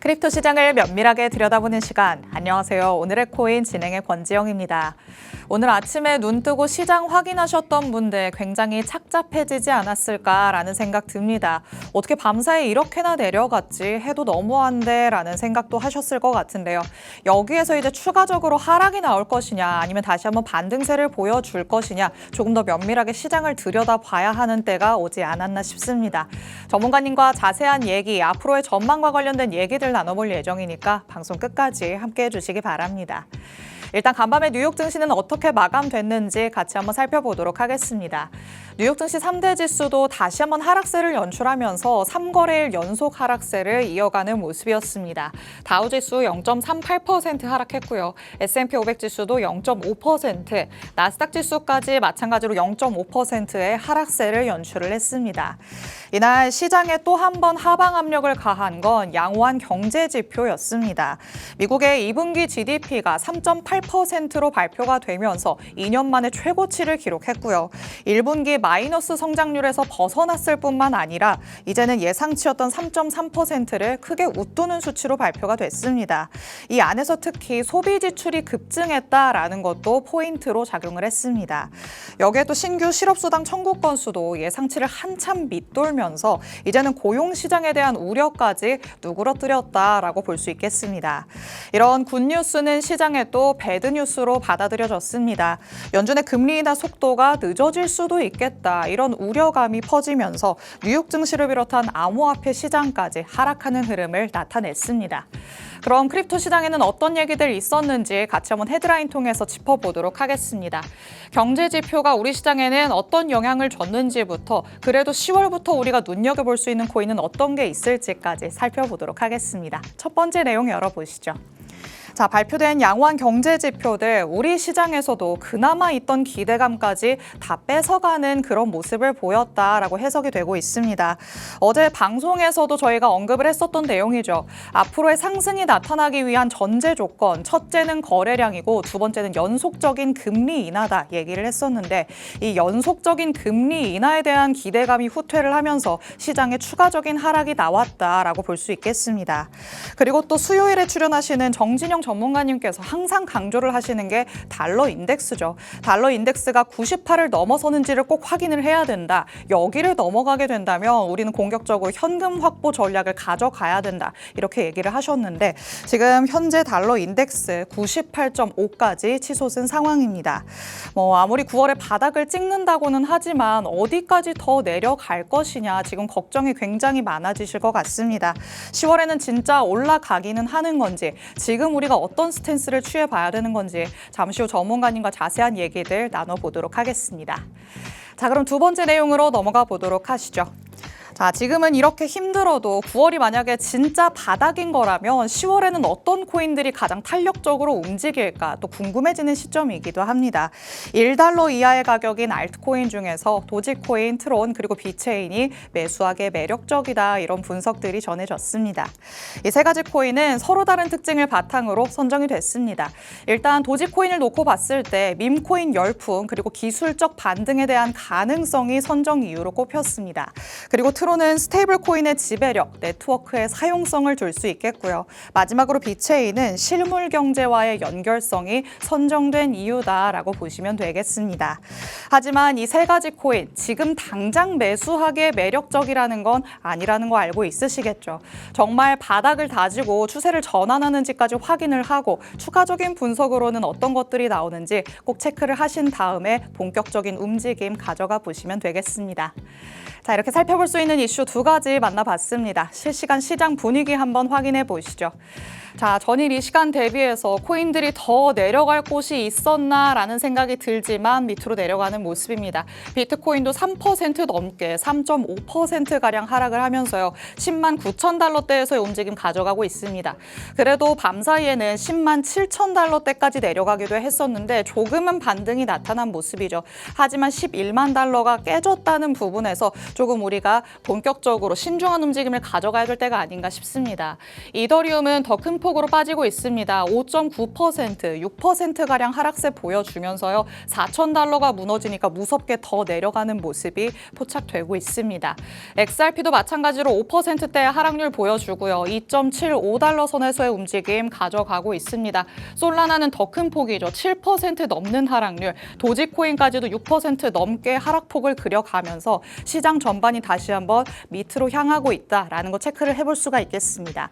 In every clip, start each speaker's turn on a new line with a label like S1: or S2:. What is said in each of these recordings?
S1: 크립토 시장을 면밀하게 들여다보는 시간. 안녕하세요. 오늘의 코인 진행의 권지영입니다. 오늘 아침에 눈 뜨고 시장 확인하셨던 분들 굉장히 착잡해지지 않았을까라는 생각 듭니다. 어떻게 밤사이 이렇게나 내려갔지 해도 너무한데 라는 생각도 하셨을 것 같은데요. 여기에서 이제 추가적으로 하락이 나올 것이냐 아니면 다시 한번 반등세를 보여줄 것이냐 조금 더 면밀하게 시장을 들여다봐야 하는 때가 오지 않았나 싶습니다. 전문가님과 자세한 얘기, 앞으로의 전망과 관련된 얘기들 나눠볼 예정이니까 방송 끝까지 함께해 주시기 바랍니다. 일단 간밤에 뉴욕 증시는 어떻게 마감됐는지 같이 한번 살펴보도록 하겠습니다. 뉴욕 증시 3대 지수도 다시 한번 하락세를 연출하면서 3거래일 연속 하락세를 이어가는 모습이었습니다. 다우 지수 0.38% 하락했고요. S&P 500 지수도 0.5%, 나스닥 지수까지 마찬가지로 0.5%의 하락세를 연출을 했습니다. 이날 시장에 또 한 번 하방 압력을 가한 건 양호한 경제 지표였습니다. 미국의 2분기 GDP가 3.8%로 발표가 되면서 2년 만에 최고치를 기록했고요. 1분기 마이너스 성장률에서 벗어났을 뿐만 아니라 이제는 예상치였던 3.3%를 크게 웃도는 수치로 발표가 됐습니다. 이 안에서 특히 소비 지출이 급증했다라는 것도 포인트로 작용을 했습니다. 여기에 또 신규 실업수당 청구 건수도 예상치를 한참 밑돌면서 이제는 고용시장에 대한 우려까지 누그러뜨렸다라고 볼 수 있겠습니다. 이런 굿뉴스는 시장에 또 배드뉴스로 받아들여졌습니다. 연준의 금리 인하 속도가 늦어질 수도 있겠다. 이런 우려감이 퍼지면서 뉴욕 증시를 비롯한 암호화폐 시장까지 하락하는 흐름을 나타냈습니다. 그럼 크립토 시장에는 어떤 얘기들 있었는지 같이 한번 헤드라인 통해서 짚어보도록 하겠습니다. 경제 지표가 우리 시장에는 어떤 영향을 줬는지부터 그래도 10월부터 우리가 눈여겨볼 수 있는 코인은 어떤 게 있을지까지 살펴보도록 하겠습니다. 첫 번째 내용 열어보시죠. 자, 발표된 양호한 경제 지표들, 우리 시장에서도 그나마 있던 기대감까지 다 뺏어가는 그런 모습을 보였다라고 해석이 되고 있습니다. 어제 방송에서도 저희가 언급을 했었던 내용이죠. 앞으로의 상승이 나타나기 위한 전제 조건, 첫째는 거래량이고 두 번째는 연속적인 금리 인하다 얘기를 했었는데 이 연속적인 금리 인하에 대한 기대감이 후퇴를 하면서 시장에 추가적인 하락이 나왔다라고 볼 수 있겠습니다. 그리고 또 수요일에 출연하시는 정진영 전문가님께서 항상 강조를 하시는 게 달러 인덱스죠. 달러 인덱스가 98을 넘어서는지를 꼭 확인을 해야 된다. 여기를 넘어가게 된다면 우리는 공격적으로 현금 확보 전략을 가져가야 된다. 이렇게 얘기를 하셨는데 지금 현재 달러 인덱스 98.5까지 치솟은 상황입니다. 아무리 9월에 바닥을 찍는다고는 하지만 어디까지 더 내려갈 것이냐 지금 걱정이 굉장히 많아지실 것 같습니다. 10월에는 진짜 올라가기는 하는 건지 지금 우리가 어떤 스탠스를 취해봐야 되는 건지 잠시 후 전문가님과 자세한 얘기들 나눠보도록 하겠습니다. 자, 그럼 두 번째 내용으로 넘어가 보도록 하시죠. 자, 지금은 이렇게 힘들어도 9월이 만약에 진짜 바닥인 거라면 10월에는 어떤 코인들이 가장 탄력적으로 움직일까 또 궁금해지는 시점이기도 합니다. 1달러 이하의 가격인 알트코인 중에서 도지코인, 트론 그리고 비체인이 매수하기에 매력적이다 이런 분석들이 전해졌습니다. 이 세 가지 코인은 서로 다른 특징을 바탕으로 선정이 됐습니다. 일단 도지코인을 놓고 봤을 때 밈코인 열풍 그리고 기술적 반등에 대한 가능성이 선정 이유로 꼽혔습니다. 그리고 트론은 스테이블 코인의 지배력, 네트워크의 사용성을 둘 수 있겠고요. 마지막으로 비체인은 실물 경제와의 연결성이 선정된 이유다라고 보시면 되겠습니다. 하지만 이 세 가지 코인, 지금 당장 매수하기에 매력적이라는 건 아니라는 거 알고 있으시겠죠. 정말 바닥을 다지고 추세를 전환하는지까지 확인을 하고 추가적인 분석으로는 어떤 것들이 나오는지 꼭 체크를 하신 다음에 본격적인 움직임 가져가 보시면 되겠습니다. 자, 이렇게 살펴볼 수 있는 이슈 두 가지 만나봤습니다. 실시간 시장 분위기 한번 확인해 보시죠. 자, 전일 이 시간 대비해서 코인들이 더 내려갈 곳이 있었나라는 생각이 들지만 밑으로 내려가는 모습입니다. 비트코인도 3% 넘게 3.5%가량 하락을 하면서요. 10만 9천 달러대에서의 움직임 가져가고 있습니다. 그래도 밤사이에는 10만 7천 달러대까지 내려가기도 했었는데 조금은 반등이 나타난 모습이죠. 하지만 11만 달러가 깨졌다는 부분에서 조금 우리가 본격적으로 신중한 움직임을 가져가야 될 때가 아닌가 싶습니다. 이더리움은 더 큰 폭으로 빠지고 있습니다. 5.9%, 6%가량 하락세 보여주면서요. 4,000달러가 무너지니까 무섭게 더 내려가는 모습이 포착되고 있습니다. XRP도 마찬가지로 5%대의 하락률 보여주고요. 2.75달러 선에서의 움직임 가져가고 있습니다. 솔라나는 더 큰 폭이죠. 7% 넘는 하락률, 도지코인까지도 6% 넘게 하락폭을 그려가면서 시장 전반이 다시 한번 밑으로 향하고 있다라는 거 체크를 해볼 수가 있겠습니다.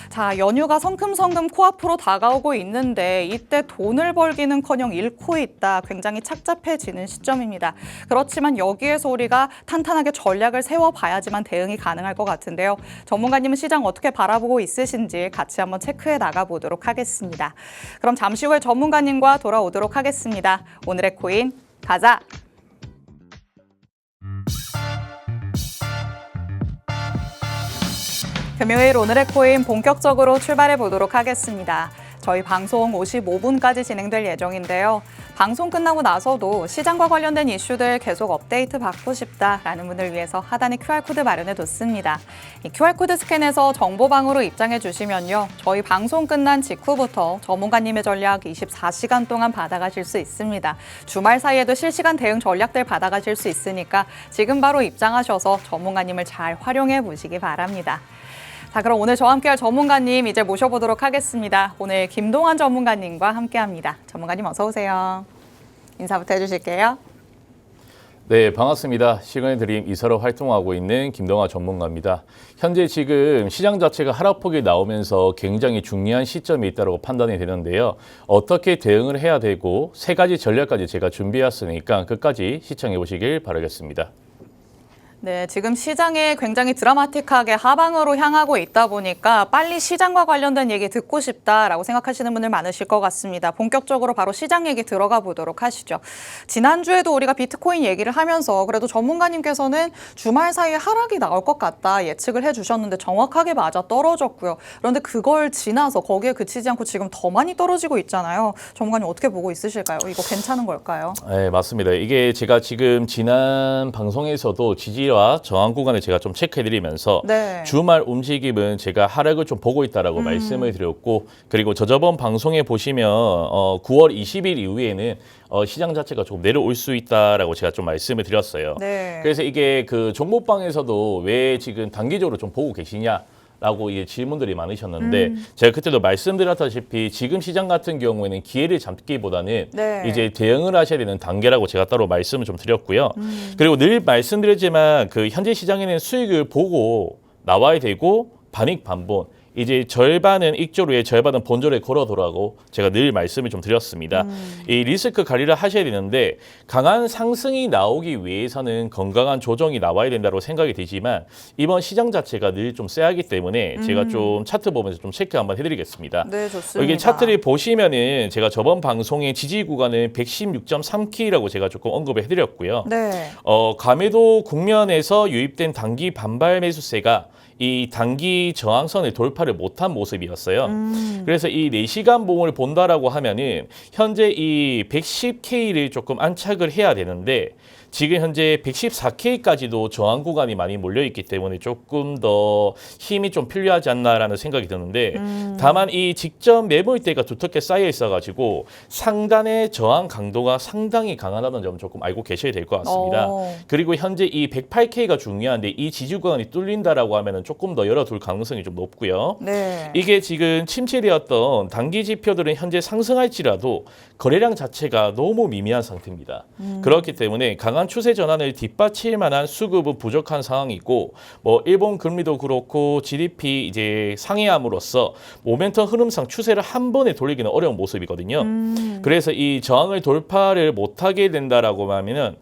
S1: 자, 연휴가 성큼성큼 코앞으로 다가오고 있는데 이때 돈을 벌기는커녕 잃고 있다. 굉장히 착잡해지는 시점입니다. 그렇지만 여기에서 우리가 탄탄하게 전략을 세워봐야지만 대응이 가능할 것 같은데요. 전문가님은 시장 어떻게 바라보고 있으신지 같이 한번 체크해 나가보도록 하겠습니다. 그럼 잠시 후에 전문가님과 돌아오도록 하겠습니다. 오늘의 코인 가자! 금요일 오늘의 코인 본격적으로 출발해 보도록 하겠습니다. 저희 방송 55분까지 진행될 예정인데요. 방송 끝나고 나서도 시장과 관련된 이슈들 계속 업데이트 받고 싶다라는 분을 위해서 하단에 QR코드 마련해 뒀습니다. 이 QR코드 스캔해서 정보방으로 입장해 주시면요. 저희 방송 끝난 직후부터 전문가님의 전략 24시간 동안 받아가실 수 있습니다. 주말 사이에도 실시간 대응 전략들 받아가실 수 있으니까 지금 바로 입장하셔서 전문가님을 잘 활용해 보시기 바랍니다. 자, 그럼 오늘 저와 함께할 전문가님 이제 모셔보도록 하겠습니다. 오늘 김동완 전문가님과 함께합니다. 전문가님 어서 오세요. 인사부터 해주실게요.
S2: 네, 반갑습니다. 시간의 드림 이사로 활동하고 있는 김동완 전문가입니다. 현재 지금 시장 자체가 하락폭이 나오면서 굉장히 중요한 시점이 있다고 판단이 되는데요. 어떻게 대응을 해야 되고 세 가지 전략까지 제가 준비했으니까 끝까지 시청해 보시길 바라겠습니다.
S1: 네, 지금 시장이 굉장히 드라마틱하게 하방으로 향하고 있다 보니까 빨리 시장과 관련된 얘기 듣고 싶다라고 생각하시는 분들 많으실 것 같습니다. 본격적으로 바로 시장 얘기 들어가 보도록 하시죠. 지난주에도 우리가 비트코인 얘기를 하면서 그래도 전문가님께서는 주말 사이에 하락이 나올 것 같다 예측을 해주셨는데 정확하게 맞아 떨어졌고요. 그런데 그걸 지나서 거기에 그치지 않고 지금 더 많이 떨어지고 있잖아요. 전문가님 어떻게 보고 있으실까요? 이거 괜찮은 걸까요?
S2: 네, 맞습니다. 이게 제가 지금 지난 방송에서도 지지와 저항 구간을 제가 좀 체크해드리면서
S1: 네.
S2: 주말 움직임은 제가 하락을 좀 보고 있다라고 말씀을 드렸고, 그리고 저번 방송에 보시면 9월 20일 이후에는 시장 자체가 조금 내려올 수 있다라고 제가 좀 말씀을 드렸어요.
S1: 네.
S2: 그래서 이게 그 종목방에서도 왜 지금 단기적으로 좀 보고 계시냐? 라고 이제 질문들이 많으셨는데 제가 그때도 말씀드렸다시피 지금 시장 같은 경우에는 기회를 잡기보다는
S1: 네.
S2: 이제 대응을 하셔야 되는 단계라고 제가 따로 말씀을 좀 드렸고요. 그리고 늘 말씀드렸지만 그 현재 시장에는 수익을 보고 나와야 되고 반익 반본. 이제 절반은 익조로에 절반은 본조로에 걸어두라고 제가 늘 말씀을 좀 드렸습니다. 이 리스크 관리를 하셔야 되는데 강한 상승이 나오기 위해서는 건강한 조정이 나와야 된다고 생각이 되지만 이번 시장 자체가 늘 좀 쎄하기 때문에 제가 좀 차트 보면서 좀 체크 한번 해드리겠습니다.
S1: 네, 좋습니다.
S2: 여기 차트를 보시면은 제가 저번 방송에 지지 구간은 116.3K라고 제가 조금 언급을 해드렸고요.
S1: 네.
S2: 감매도 국면에서 유입된 단기 반발 매수세가 이 단기 저항선을 돌파를 못한 모습이었어요. 그래서 이 4시간 봉을 본다라고 하면은 현재 이 110K를 조금 안착을 해야 되는데 지금 현재 114K까지도 저항 구간이 많이 몰려있기 때문에 조금 더 힘이 좀 필요하지 않나라는 생각이 드는데 다만 이 직전 매물대가 두텁게 쌓여 있어가지고 상단의 저항 강도가 상당히 강하다는 점 조금 알고 계셔야 될 것 같습니다. 그리고 현재 이 108K가 중요한데 이 지지 구간이 뚫린다라고 하면은 조금 더 열어둘 가능성이 좀 높고요.
S1: 네.
S2: 이게 지금 침체되었던 단기 지표들은 현재 상승할지라도 거래량 자체가 너무 미미한 상태입니다. 그렇기 때문에 강한 추세 전환을 뒷받칠 만한 수급은 부족한 상황이고 뭐 일본 금리도 그렇고 GDP 이제 상회함으로써 모멘텀 흐름상 추세를 한 번에 돌리기는 어려운 모습이거든요. 그래서 이 저항을 돌파를 못하게 된다라고 하면은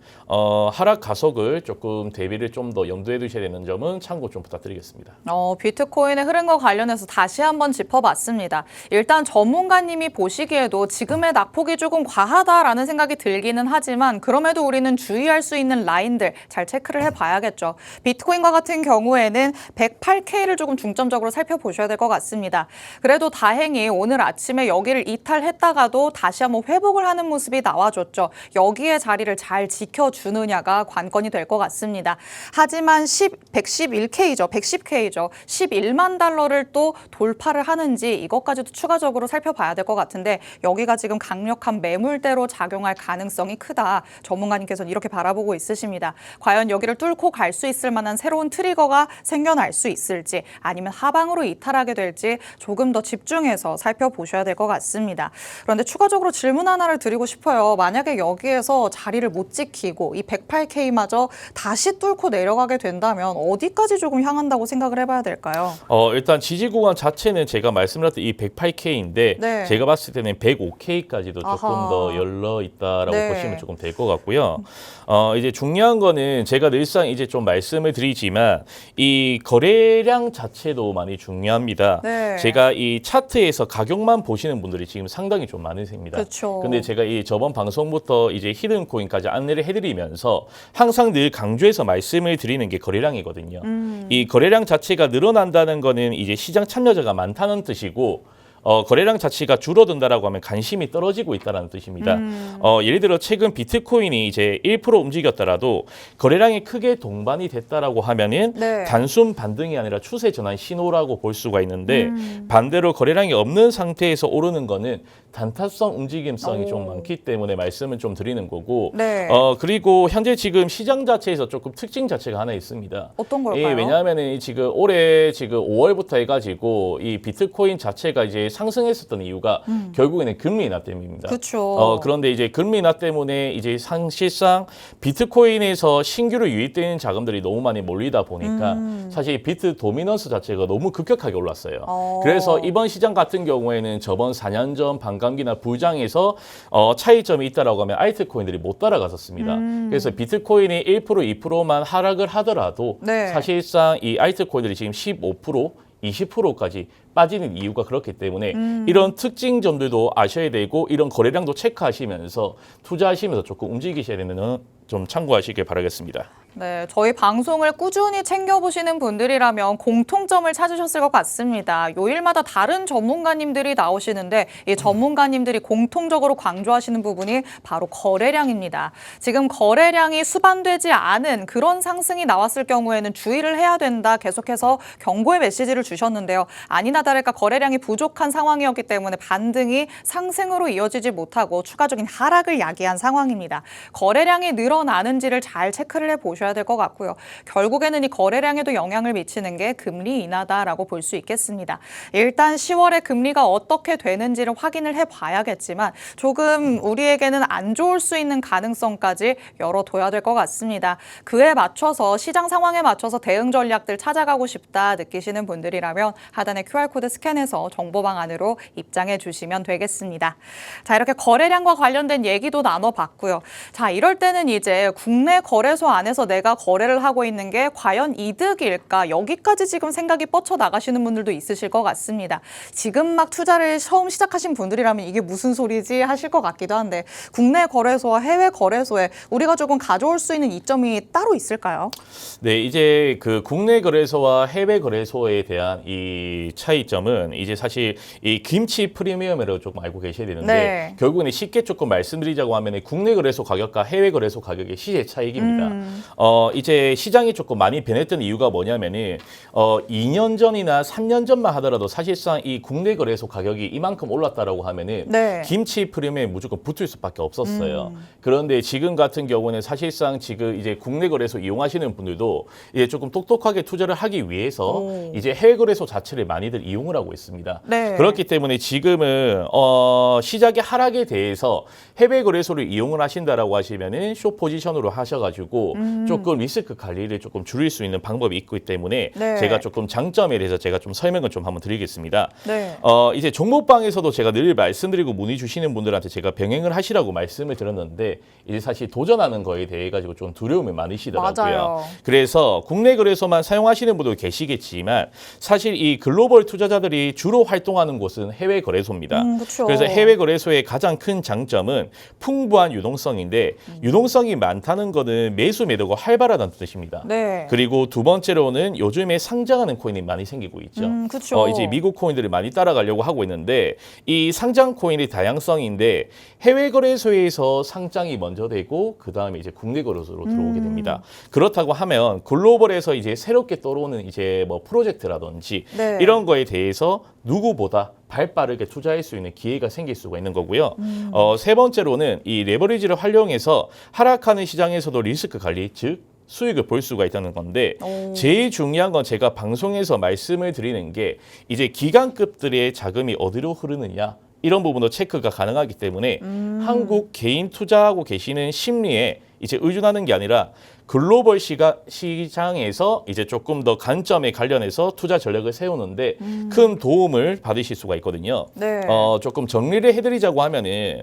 S2: 하락 가속을 조금 대비를 좀 더 염두에 두셔야 되는 점은 참고 좀 부탁드리겠습니다.
S1: 비트코인의 흐름과 관련해서 다시 한번 짚어봤습니다. 일단 전문가님이 보시기에도 지금의 낙폭이 조금 과하다라는 생각이 들기는 하지만 그럼에도 우리는 주의 주의할 수 있는 라인들 잘 체크를 해봐야겠죠. 비트코인과 같은 경우에는 108K를 조금 중점적으로 살펴보셔야 될 것 같습니다. 그래도 다행히 오늘 아침에 여기를 이탈했다가도 다시 한번 회복을 하는 모습이 나와줬죠. 여기에 자리를 잘 지켜주느냐가 관건이 될 것 같습니다. 하지만 111K죠. 110K죠. 11만 달러를 또 돌파를 하는지 이것까지도 추가적으로 살펴봐야 될 것 같은데 여기가 지금 강력한 매물대로 작용할 가능성이 크다. 전문가님께서는 이렇게 바라보고 있으십니다. 과연 여기를 뚫고 갈 수 있을 만한 새로운 트리거가 생겨날 수 있을지 아니면 하방으로 이탈하게 될지 조금 더 집중해서 살펴보셔야 될 것 같습니다. 그런데 추가적으로 질문 하나를 드리고 싶어요. 만약에 여기에서 자리를 못 지키고 이 108K마저 다시 뚫고 내려가게 된다면 어디까지 조금 향한다고 생각을 해봐야 될까요?
S2: 일단 지지 구간 자체는 제가 말씀드렸던 이 108K인데
S1: 네.
S2: 제가 봤을 때는 105K까지도 조금
S1: 아하.
S2: 더 열려 있다라고
S1: 네.
S2: 보시면 조금 될 것 같고요. 이제 중요한 거는 제가 늘상 이제 좀 말씀을 드리지만 이 거래량 자체도 많이 중요합니다.
S1: 네.
S2: 제가 이 차트에서 가격만 보시는 분들이 지금 상당히 좀 많으십니다.
S1: 그렇죠.
S2: 근데 제가 이 저번 방송부터 이제 히든 코인까지 안내를 해드리면서 항상 늘 강조해서 말씀을 드리는 게 거래량이거든요. 이 거래량 자체가 늘어난다는 거는 이제 시장 참여자가 많다는 뜻이고 거래량 자체가 줄어든다라고 하면 관심이 떨어지고 있다는 뜻입니다. 예를 들어 최근 비트코인이 이제 1% 움직였더라도 거래량이 크게 동반이 됐다라고 하면은
S1: 네.
S2: 단순 반등이 아니라 추세 전환 신호라고 볼 수가 있는데 반대로 거래량이 없는 상태에서 오르는 거는 단타성 움직임성이 좀 많기 때문에 말씀을 좀 드리는 거고
S1: 네.
S2: 그리고 현재 지금 시장 자체에서 조금 특징 자체가 하나 있습니다.
S1: 어떤 걸까요?
S2: 왜냐하면 지금 올해 지금 5월부터 해가지고 이 비트코인 자체가 이제 상승했었던 이유가 결국에는 금리 인하 때문입니다.
S1: 그렇죠.
S2: 그런데 이제 금리 인하 때문에 이제 사실상 비트코인에서 신규로 유입되는 자금들이 너무 많이 몰리다 보니까 사실 비트 도미넌스 자체가 너무 급격하게 올랐어요. 그래서 이번 시장 같은 경우에는 저번 4년 전 반감기나 불장에서 차이점이 있다라고 하면 알트코인들이 못 따라갔었습니다. 그래서 비트코인이 1% 2%만 하락을 하더라도
S1: 네.
S2: 사실상 이 알트코인들이 지금 15% 20%까지 빠지는 이유가 그렇기 때문에 이런 특징점들도 아셔야 되고 이런 거래량도 체크하시면서 투자하시면서 조금 움직이셔야 되는 좀 참고하시길 바라겠습니다.
S1: 네, 저희 방송을 꾸준히 챙겨보시는 분들이라면 공통점을 찾으셨을 것 같습니다. 요일마다 다른 전문가님들이 나오시는데 이 전문가님들이 공통적으로 강조하시는 부분이 바로 거래량입니다. 지금 거래량이 수반되지 않은 그런 상승이 나왔을 경우에는 주의를 해야 된다. 계속해서 경고의 메시지를 주셨는데요. 아니나 다를까 거래량이 부족한 상황이었기 때문에 반등이 상승으로 이어지지 못하고 추가적인 하락을 야기한 상황입니다. 거래량이 늘어나는지를 잘 체크를 해보셔야 될 것 같고요. 결국에는 이 거래량에도 영향을 미치는 게 금리 인하다라고 볼 수 있겠습니다. 일단 10월에 금리가 어떻게 되는지를 확인을 해봐야겠지만 조금 우리에게는 안 좋을 수 있는 가능성까지 열어둬야 될 것 같습니다. 그에 맞춰서 시장 상황에 맞춰서 대응 전략들 찾아가고 싶다 느끼시는 분들이라면 하단의 QR코드 스캔해서 정보방 안으로 입장해 주시면 되겠습니다. 자, 이렇게 거래량과 관련된 얘기도 나눠봤고요. 자, 이럴 때는 이제 국내 거래소 안에서 내가 거래를 하고 있는 게 과연 이득일까? 여기까지 지금 생각이 뻗쳐나가시는 분들도 있으실 것 같습니다. 지금 막 투자를 처음 시작하신 분들이라면 이게 무슨 소리지 하실 것 같기도 한데 국내 거래소와 해외 거래소에 우리가 조금 가져올 수 있는 이점이 따로 있을까요?
S2: 네, 이제 그 국내 거래소와 해외 거래소에 대한 이 차이점은 이제 사실 이 김치 프리미엄이라고 조금 알고 계셔야 되는데
S1: 네.
S2: 결국에는 쉽게 조금 말씀드리자고 하면 국내 거래소 가격과 해외 거래소 가격의 시세 차익입니다. 이제 시장이 조금 많이 변했던 이유가 뭐냐면은 2년 전이나 3년 전만 하더라도 사실상 이 국내 거래소 가격이 이만큼 올랐다라고 하면은
S1: 네.
S2: 김치 프리미엄에 무조건 붙을 수밖에 없었어요. 그런데 지금 같은 경우는 사실상 지금 이제 국내 거래소 이용하시는 분들도 이제 조금 똑똑하게 투자를 하기 위해서 이제 해외 거래소 자체를 많이들 이용을 하고 있습니다.
S1: 네.
S2: 그렇기 때문에 지금은 시작의 하락에 대해서 해외 거래소를 이용을 하신다라고 하시면은 숏 포지션으로 하셔가지고 조금 리스크 관리를 조금 줄일 수 있는 방법이 있기 때문에
S1: 네.
S2: 제가 조금 장점에 대해서 제가 좀 설명을 좀 한번 드리겠습니다.
S1: 네.
S2: 이제 종목방에서도 제가 늘 말씀드리고 문의 주시는 분들한테 제가 병행을 하시라고 말씀을 드렸는데 이제 사실 도전하는 거에 대해 가지고 좀 두려움이 많으시더라고요.
S1: 맞아요.
S2: 그래서 국내 거래소만 사용하시는 분도 계시겠지만 사실 이 글로벌 투자자들이 주로 활동하는 곳은 해외 거래소입니다.
S1: 그쵸.
S2: 그래서 해외 거래소의 가장 큰 장점은 풍부한 유동성인데 유동성이 많다는 거는 매수 매도가 활발하다는 뜻입니다.
S1: 네.
S2: 그리고 두 번째로는 요즘에 상장하는 코인이 많이 생기고 있죠.
S1: 그쵸.
S2: 이제 미국 코인들이 많이 따라가려고 하고 있는데 이 상장 코인의 다양성인데 해외 거래소에서 상장이 먼저 되고 그 다음에 이제 국내 거래소로 들어오게 됩니다. 그렇다고 하면 글로벌에서 이제 새롭게 떠오르는 이제 뭐 프로젝트라든지
S1: 네.
S2: 이런 거에 대해서 누구보다 발빠르게 투자할 수 있는 기회가 생길 수가 있는 거고요. 세 번째로는 이 레버리지를 활용해서 하락하는 시장에서도 리스크 관리, 즉 수익을 볼 수가 있다는 건데 제일 중요한 건 제가 방송에서 말씀을 드리는 게 이제 기관급들의 자금이 어디로 흐르느냐 이런 부분도 체크가 가능하기 때문에 한국 개인 투자하고 계시는 심리에 이제 의존하는 게 아니라 글로벌 시장에서 이제 조금 더 관점에 관련해서 투자 전략을 세우는데 큰 도움을 받으실 수가 있거든요.
S1: 네.
S2: 조금 정리를 해드리자고 하면은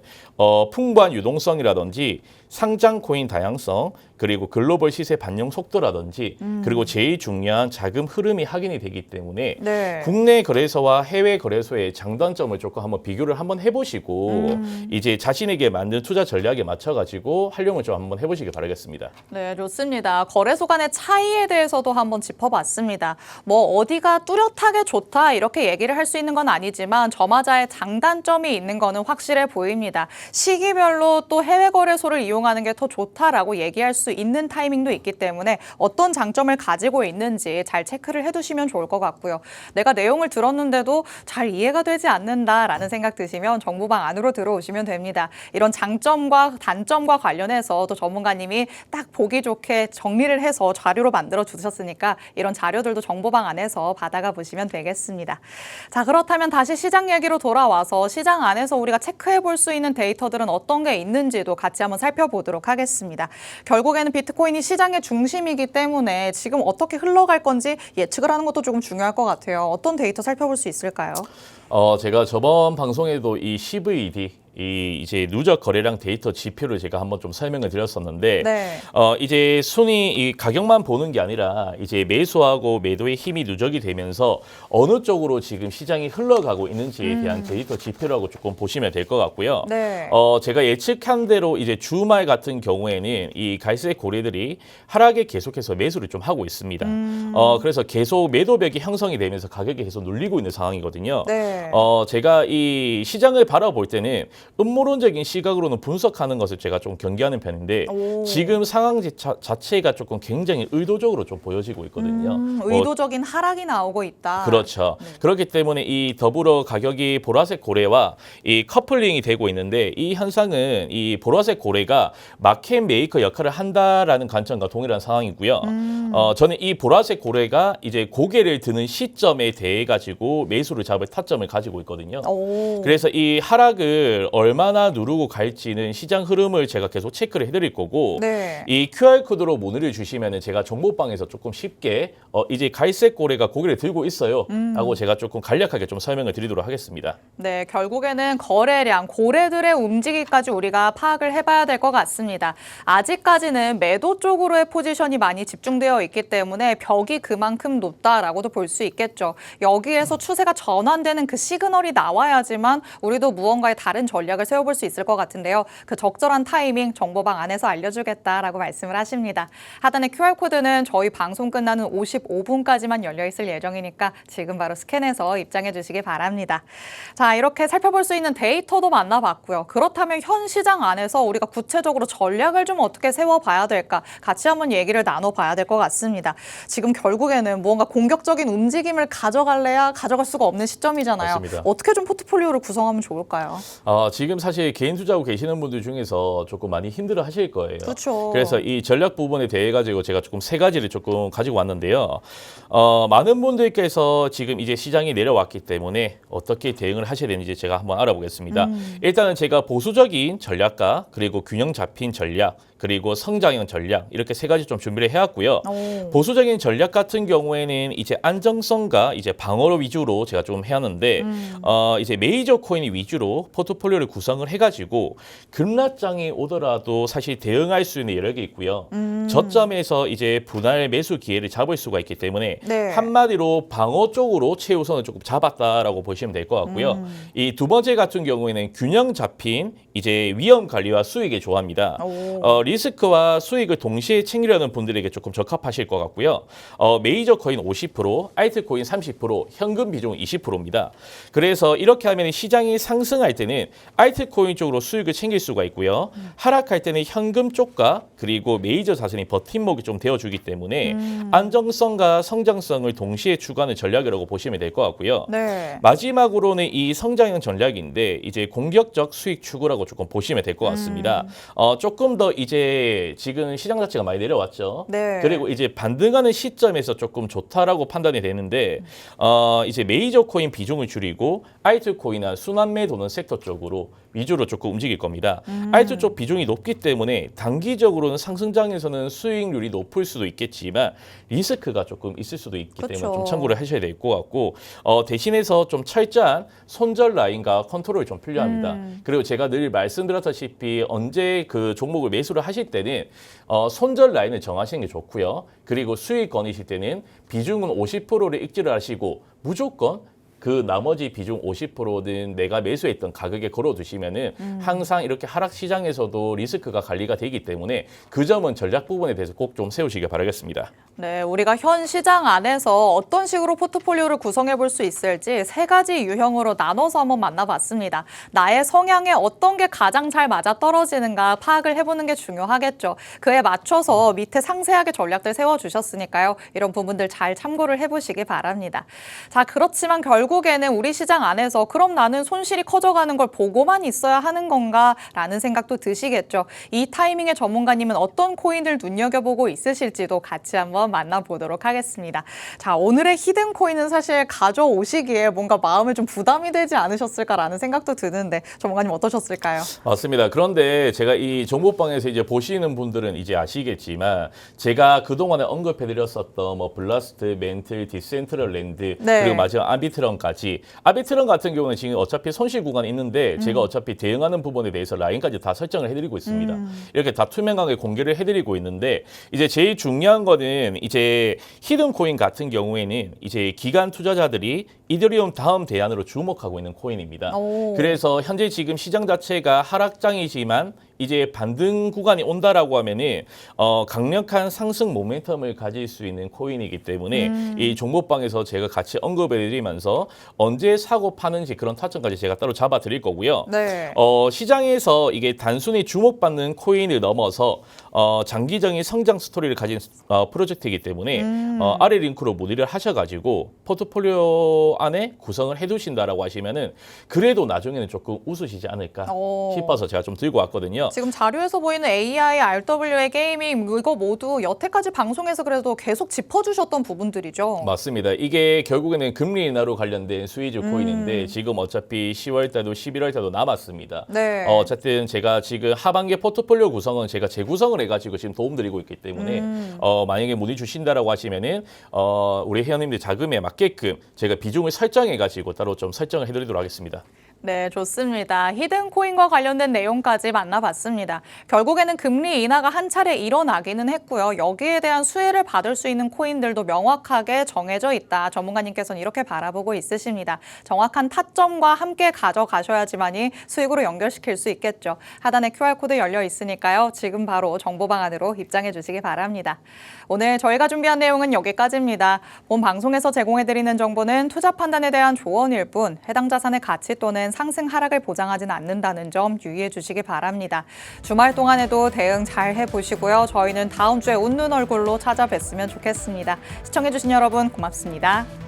S2: 풍부한 유동성이라든지 상장 코인 다양성 그리고 글로벌 시세 반영 속도라든지 그리고 제일 중요한 자금 흐름이 확인이 되기 때문에
S1: 네.
S2: 국내 거래소와 해외 거래소의 장단점을 조금 한번 비교를 한번 해보시고 이제 자신에게 맞는 투자 전략에 맞춰가지고 활용을 좀 한번 해보시기 바라겠습니다.
S1: 네, 좋습니다. 거래소 간의 차이에 대해서도 한번 짚어봤습니다. 뭐 어디가 뚜렷하게 좋다 이렇게 얘기를 할 수 있는 건 아니지만 저마다의 장단점이 있는 거는 확실해 보입니다. 시기별로 또 해외 거래소를 이용하는 게 더 좋다라고 얘기할 수 있는 타이밍도 있기 때문에 어떤 장점을 가지고 있는지 잘 체크를 해두시면 좋을 것 같고요. 내가 내용을 들었는데도 잘 이해가 되지 않는다라는 생각 드시면 정보방 안으로 들어오시면 됩니다. 이런 장점과 단점과 관련해서 또 전문가님이 딱 보기 좋게 정리를 해서 자료로 만들어 주셨으니까 이런 자료들도 정보방 안에서 받아가 보시면 되겠습니다. 자, 그렇다면 다시 시장 얘기로 돌아와서 시장 안에서 우리가 체크해 볼 수 있는 데이터들은 어떤 게 있는지도 같이 한번 살펴보도록 하겠습니다. 결국에는 비트코인이 시장의 중심이기 때문에 지금 어떻게 흘러갈 건지 예측을 하는 것도 조금 중요할 것 같아요. 어떤 데이터 살펴볼 수 있을까요?
S2: 제가 저번 방송에도 이 CVD 이제 누적 거래량 데이터 지표를 제가 한번 좀 설명을 드렸었는데
S1: 네.
S2: 이제 순위 이 가격만 보는 게 아니라 이제 매수하고 매도의 힘이 누적이 되면서 어느 쪽으로 지금 시장이 흘러가고 있는지에 대한 데이터 지표라고 조금 보시면 될 것 같고요.
S1: 네.
S2: 제가 예측한 대로 이제 주말 같은 경우에는 이 갈색 고래들이 하락에 계속해서 매수를 좀 하고 있습니다. 그래서 계속 매도벽이 형성이 되면서 가격이 계속 눌리고 있는 상황이거든요.
S1: 네.
S2: 제가 이 시장을 바라볼 때는 음모론적인 시각으로는 분석하는 것을 제가 좀 경계하는 편인데 지금 상황 자체가 조금 굉장히 의도적으로 좀 보여지고 있거든요.
S1: 의도적인 하락이 나오고 있다.
S2: 그렇죠.
S1: 네.
S2: 그렇기 때문에 이 더불어 가격이 보라색 고래와 이 커플링이 되고 있는데 이 현상은 이 보라색 고래가 마켓 메이커 역할을 한다라는 관점과 동일한 상황이고요. 저는 이 보라색 고래가 이제 고개를 드는 시점에 대해 가지고 매수를 잡을 타점을 가지고 있거든요. 그래서 이 하락을 얼마나 누르고 갈지는 시장 흐름을 제가 계속 체크를 해드릴 거고
S1: 네.
S2: 이 QR코드로 문의를 주시면 제가 정보방에서 조금 쉽게 이제 갈색 고래가 고개를 들고 있어요 하고 제가 조금 간략하게 좀 설명을 드리도록 하겠습니다.
S1: 네, 결국에는 거래량, 고래들의 움직임까지 우리가 파악을 해봐야 될 것 같습니다. 아직까지는 매도 쪽으로의 포지션이 많이 집중되어 있기 때문에 벽이 그만큼 높다라고도 볼 수 있겠죠. 여기에서 추세가 전환되는 그 시그널이 나와야지만 우리도 무언가의 다른 전략을 세워볼 수 있을 것 같은데요. 그 적절한 타이밍 정보방 안에서 알려주겠다라고 말씀을 하십니다. 하단의 QR코드는 저희 방송 끝나는 55분까지만 열려있을 예정이니까 지금 바로 스캔해서 입장해 주시기 바랍니다. 자, 이렇게 살펴볼 수 있는 데이터도 만나봤고요. 그렇다면 현 시장 안에서 우리가 구체적으로 전략을 좀 어떻게 세워봐야 될까 같이 한번 얘기를 나눠봐야 될 것 같습니다. 지금 결국에는 무언가 공격적인 움직임을 가져갈래야 가져갈 수가 없는 시점이잖아요.
S2: 맞습니다.
S1: 어떻게 좀 포트폴리오를 구성하면 좋을까요?
S2: 지금 사실 개인 투자하고 계시는 분들 중에서 조금 많이 힘들어 하실 거예요.
S1: 그렇죠.
S2: 그래서 이 전략 부분에 대해 가지고 제가 조금 세 가지를 조금 가지고 왔는데요. 많은 분들께서 지금 이제 시장이 내려왔기 때문에 어떻게 대응을 하셔야 되는지 제가 한번 알아보겠습니다. 일단은 제가 보수적인 전략과 그리고 균형 잡힌 전략 그리고 성장형 전략 이렇게 세 가지 좀 준비를 해왔고요.
S1: 오.
S2: 보수적인 전략 같은 경우에는 이제 안정성과 이제 방어로 위주로 제가 좀 해왔는데 이제 메이저 코인 위주로 포트폴리오를 구성을 해가지고 급락장이 오더라도 사실 대응할 수 있는 여러 개 있고요. 저점에서 이제 분할 매수 기회를 잡을 수가 있기 때문에
S1: 네.
S2: 한마디로 방어 쪽으로 최우선을 조금 잡았다라고 보시면 될 것 같고요. 이 두 번째 같은 경우에는 균형 잡힌 이제 위험 관리와 수익의 조합입니다. 리스크와 수익을 동시에 챙기려는 분들에게 조금 적합하실 것 같고요. 메이저 코인 50%, 알트 코인 30%, 현금 비중 20%입니다. 그래서 이렇게 하면 시장이 상승할 때는 알트 코인 쪽으로 수익을 챙길 수가 있고요. 하락할 때는 현금 쪽과 그리고 메이저 자산이 버팀목이 좀 되어주기 때문에 안정성과 성장성을 동시에 추구하는 전략이라고 보시면 될 것 같고요.
S1: 네.
S2: 마지막으로는 이 성장형 전략인데 이제 공격적 수익 추구라고 조금 보시면 될 것 같습니다. 조금 더 이제 지금 시장 자체가 많이 내려왔죠.
S1: 네.
S2: 그리고 이제 반등하는 시점에서 조금 좋다라고 판단이 되는데 이제 메이저 코인 비중을 줄이고 알트 코인이나 순환매 도는 섹터 쪽으로 위주로 조금 움직일 겁니다. 알트 쪽 비중이 높기 때문에 단기적으로는 상승장에서는 수익률이 높을 수도 있겠지만 리스크가 조금 있을 수도 있기
S1: 그쵸.
S2: 때문에 좀 참고를 하셔야 될 것 같고 대신해서 좀 철저한 손절 라인과 컨트롤이 좀 필요합니다. 그리고 제가 늘 말씀드렸다시피 언제 그 종목을 매수를 하실 때는 손절 라인을 정하시는 게 좋고요. 그리고 수익 거니실 때는 비중은 50%를 익지를 하시고 무조건 그 나머지 비중 50%는 내가 매수했던 가격에 걸어두시면은 항상 이렇게 하락 시장에서도 리스크가 관리가 되기 때문에 그 점은 전략 부분에 대해서 꼭 좀 세우시길 바라겠습니다.
S1: 네, 우리가 현 시장 안에서 어떤 식으로 포트폴리오를 구성해 볼 수 있을지 세 가지 유형으로 나눠서 한번 만나봤습니다. 나의 성향에 어떤 게 가장 잘 맞아 떨어지는가 파악을 해보는 게 중요하겠죠. 그에 맞춰서 밑에 상세하게 전략들 세워주셨으니까요. 이런 부분들 잘 참고를 해보시기 바랍니다. 자, 그렇지만 결국에는 우리 시장 안에서 그럼 나는 손실이 커져가는 걸 보고만 있어야 하는 건가? 라는 생각도 드시겠죠. 이 타이밍에 전문가님은 어떤 코인을 눈여겨보고 있으실지도 같이 한번 만나보도록 하겠습니다. 자, 오늘의 히든 코인은 사실 가져오시기에 뭔가 마음에 좀 부담이 되지 않으셨을까라는 생각도 드는데 전문가님 어떠셨을까요?
S2: 맞습니다. 그런데 제가 이 정보방에서 이제 보시는 분들은 이제 아시겠지만 제가 그동안에 언급해드렸었던 뭐 블라스트, 멘틀, 디센트럴 랜드
S1: 네.
S2: 그리고 마지막 아비트런까지 아비트런 같은 경우는 지금 어차피 손실 구간이 있는데 제가 어차피 대응하는 부분에 대해서 라인까지 다 설정을 해드리고 있습니다. 이렇게 다 투명하게 공개를 해드리고 있는데 이제 제일 중요한 거는 이제 히든 코인 같은 경우에는 이제 기관 투자자들이 이더리움 다음 대안으로 주목하고 있는 코인입니다.
S1: 오.
S2: 그래서 현재 지금 시장 자체가 하락장이지만 이제 반등 구간이 온다라고 하면은 강력한 상승 모멘텀을 가질 수 있는 코인이기 때문에 이 종목방에서 제가 같이 언급해드리면서 언제 사고 파는지 그런 타점까지 제가 따로 잡아드릴 거고요.
S1: 네.
S2: 시장에서 이게 단순히 주목받는 코인을 넘어서 장기적인 성장 스토리를 가진 프로젝트이기 때문에 아래 링크로 문의를 하셔가지고 포트폴리오 안에 구성을 해두신다라고 하시면은 그래도 나중에는 조금 웃으시지 않을까 싶어서 제가 좀 들고 왔거든요.
S1: 지금 자료에서 보이는 AI, RWA, 게이밍 이거 모두 여태까지 방송에서 그래도 계속 짚어주셨던 부분들이죠.
S2: 맞습니다. 이게 결국에는 금리 인하로 관련된 수혜주 코인인데 지금 어차피 10월 달도 11월 달도 남았습니다.
S1: 네.
S2: 어쨌든 제가 지금 하반기 포트폴리오 구성은 제가 재구성을 해가지고 지금 도움드리고 있기 때문에 만약에 문의 주신다라고 하시면은 우리 회원님들 자금에 맞게끔 제가 비중을 설정해가지고 따로 좀 설정을 해드리도록 하겠습니다.
S1: 네, 좋습니다. 히든 코인과 관련된 내용까지 만나봤습니다. 결국에는 금리 인하가 한 차례 일어나기는 했고요. 여기에 대한 수혜를 받을 수 있는 코인들도 명확하게 정해져 있다. 전문가님께서는 이렇게 바라보고 있으십니다. 정확한 타점과 함께 가져가셔야지만이 수익으로 연결시킬 수 있겠죠. 하단에 QR코드 열려 있으니까요. 지금 바로 정보방 안으로 입장해 주시기 바랍니다. 오늘 저희가 준비한 내용은 여기까지입니다. 본 방송에서 제공해드리는 정보는 투자 판단에 대한 조언일 뿐 해당 자산의 가치 또는 상승 하락을 보장하지는 않는다는 점 유의해 주시기 바랍니다. 주말 동안에도 대응 잘 해보시고요. 저희는 다음 주에 웃는 얼굴로 찾아뵙으면 좋겠습니다. 시청해주신 여러분 고맙습니다.